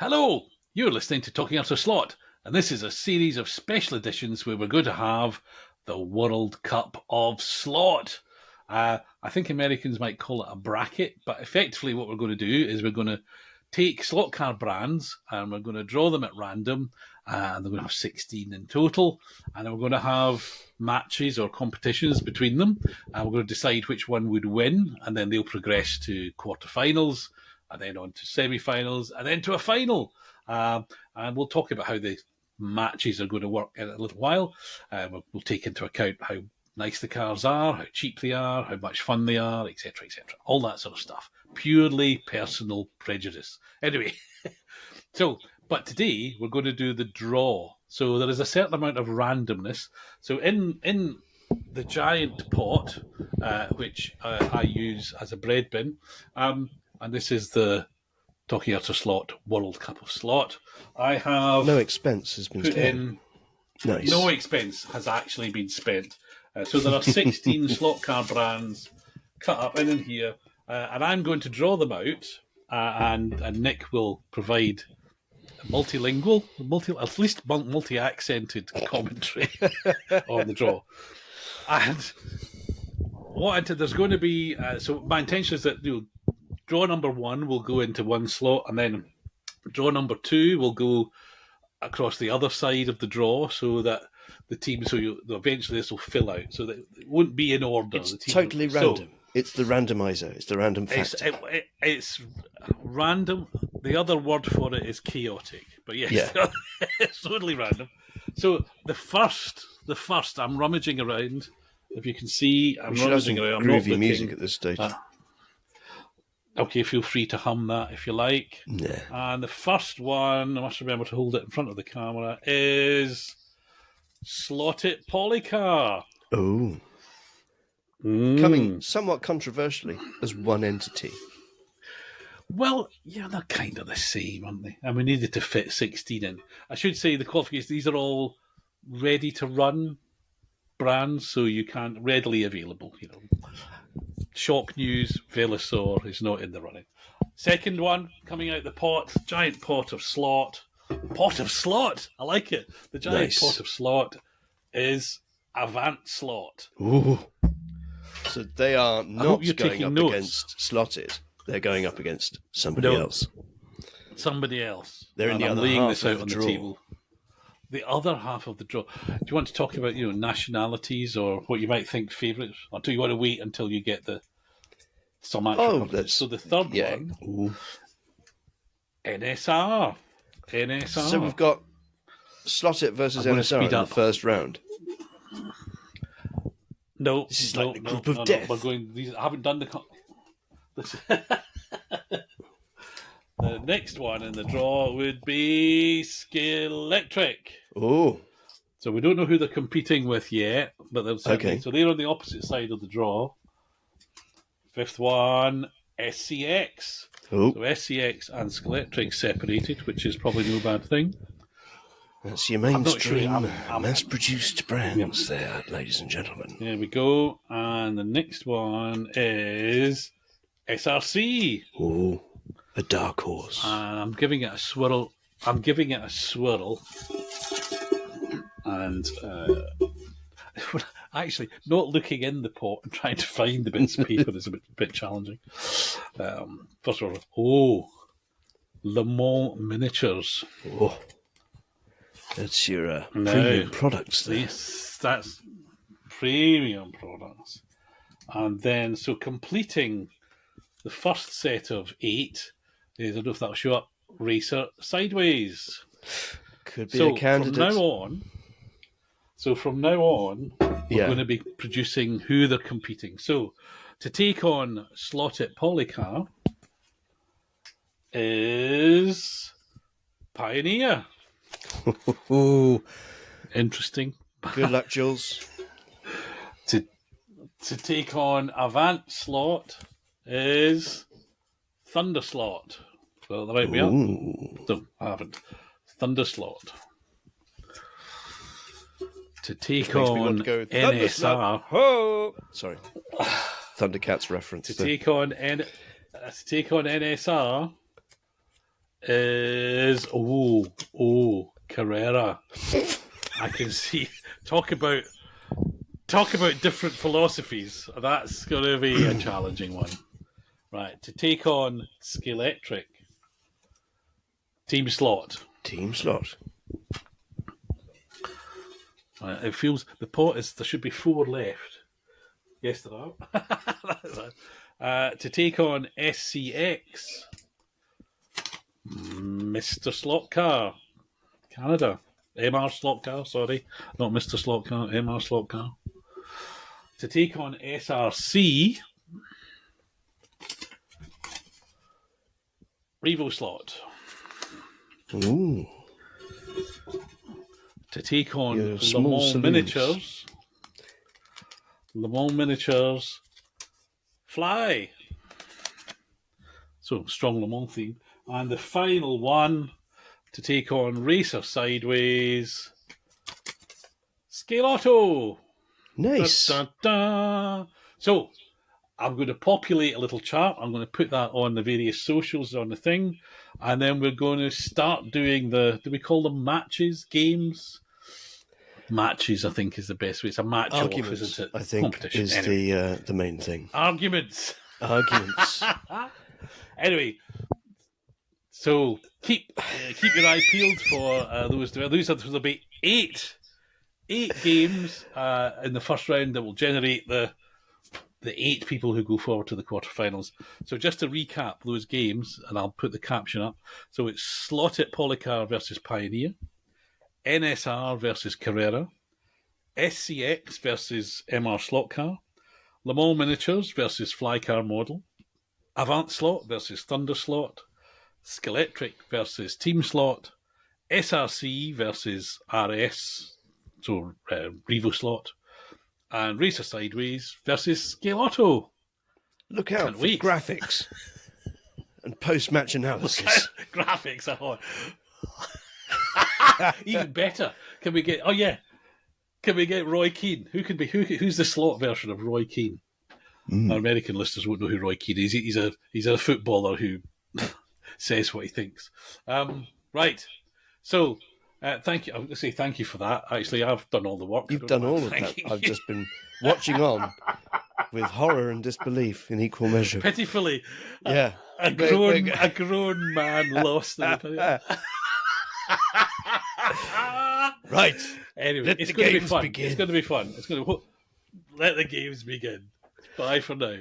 Hello, you're listening to Talking After Slot, and this is a series of special editions where we're going to have the World Cup of Slot. I think Americans might call it a bracket, but effectively what we're going to do is we're going to take slot car brands and we're going to draw them at random, and they're going to have 16 in total, and then we're going to have matches or competitions between them, and we're going to decide which one would win, and then they'll progress to quarterfinals, and then on to semi-finals, and then to a final. And we'll talk about how the matches are going to work in a little while. We'll take into account how nice the cars are, how cheap they are, how much fun they are, etc., etc. All that sort of stuff. Purely personal prejudice. Anyway, but today we're going to do the draw. So there is a certain amount of randomness. So in the giant pot, which I use as a bread bin, and this is the Talking After Slot World Cup of Slot. I have no expense has been spent. Nice. No expense has actually been spent. So there are 16 slot car brands cut up in here, and I'm going to draw them out, and Nick will provide multilingual, at least multi-accented commentary on the draw. And there's going to be, so my intention is that draw number one will go into one slot, and then draw number two will go across the other side of the draw, so that the team, eventually this will fill out, so that it won't be in order. It's totally random. It's the randomizer. It's the random factor. It's random. The other word for it is chaotic. But yes, yeah. It's totally random. So the first, I'm rummaging around. If you can see, I'm rummaging around. I'm groovy music at this stage. Okay, feel free to hum that if you like. Yeah. And the first one, I must remember to hold it in front of the camera, is Slot It Polycar. Oh. Coming somewhat controversially as one entity. Well, yeah, they're kind of the same, aren't they? And we needed to fit 16 in. I should say the qualifications, these are all ready to run brands, so you can't readily available, Shock News, Velosaur is not in the running. Second one, coming out the pot, giant pot of slot. Pot of slot! I like it. The giant pot of slot is Avant Slot. Ooh. So they are not going up against Slotted. They're going up against somebody else. Somebody else. They're in the other half of the draw. Table. The other half of the draw. Do you want to talk about nationalities or what you might think favourites? Or do you want to wait until you get some actual? So the third one, Ooh. NSR. So we've got Slotted versus NSR in the first round. No, this is like the group of death. We're going. I haven't done the next one in the draw would be Skeletric. Oh. So we don't know who they're competing with yet, but they'll certainly. So they're on the opposite side of the draw. Fifth one, SCX. Oh. So SCX and Skeletric separated, which is probably no bad thing. That's your mainstream mass-produced brands there, ladies and gentlemen. There we go. And the next one is SRC. Oh, a dark horse. And I'm giving it a swirl. And actually, not looking in the pot and trying to find the bits of paper is a bit challenging. First of all, Le Mans Miniatures. Oh. That's your premium products there. Yes, that's premium products. And then, so completing the first set of 8 is, I don't know if that'll show up, Racer Sideways. Could be a candidate. From now on, we're going to be producing who they're competing. So, to take on Slot It Polycar is Pioneer. Ooh. Interesting. Good luck, Jules. To take on Avant Slot is Thunder Slot. Well, that might be up. No, I haven't. Thunder Slot. To take on NSR. Oh, sorry. Thundercats reference. To take on NSR is Carrera. I can see. Talk about different philosophies. That's going to be a challenging one. Right, to take on Scalextric. Team Slot. Right, it feels the pot is there should be 4 left. Yes, there are. To take on SCX. Mr. Slot Car. Canada. MR Slot Car, sorry. Not Mr. Slot Car, MR Slot Car. To take on SRC. Revo Slot. Ooh. To take on Le Mans Miniatures. Le Mans Miniatures. Fly. So, strong Le Mans theme. And the final one to take on Racer Sideways. Scale Auto. Nice. Da, da, da. So, I'm going to populate a little chart. I'm going to put that on the various socials on the thing. And then we're going to start doing do we call them matches, games? Matches, I think, is the best way. It's a match off, isn't it? I think is anyway. The main thing. Arguments. Anyway, so keep your eye peeled for those. There'll be eight games in the first round that will generate the 8 people who go forward to the quarterfinals. So just to recap those games, and I'll put the caption up. So it's Slotted Polycar versus Pioneer, NSR versus Carrera, SCX versus MR Slot Car, Le Mans Miniatures versus Flycar Model, Avant Slot versus Thunder Slot, Scalextric versus Team Slot, SRC versus RS, so Revo Slot, and Racer Sideways versus Scale Auto. Look out for graphics and post-match analysis. Graphics, even better. Can we get Roy Keane? Who's the slot version of Roy Keane? Our American listeners won't know who Roy Keane is. He's a footballer who says what he thinks. Right. So thank you. I'm going to say thank you for that. Actually, I've done all the work. You've done all of that. I've just been watching on with horror and disbelief in equal measure. Pitifully. Yeah. A grown man lost. Right. Anyway, it's going to be fun. Begin. It's going to be fun. Let the games begin. Bye for now.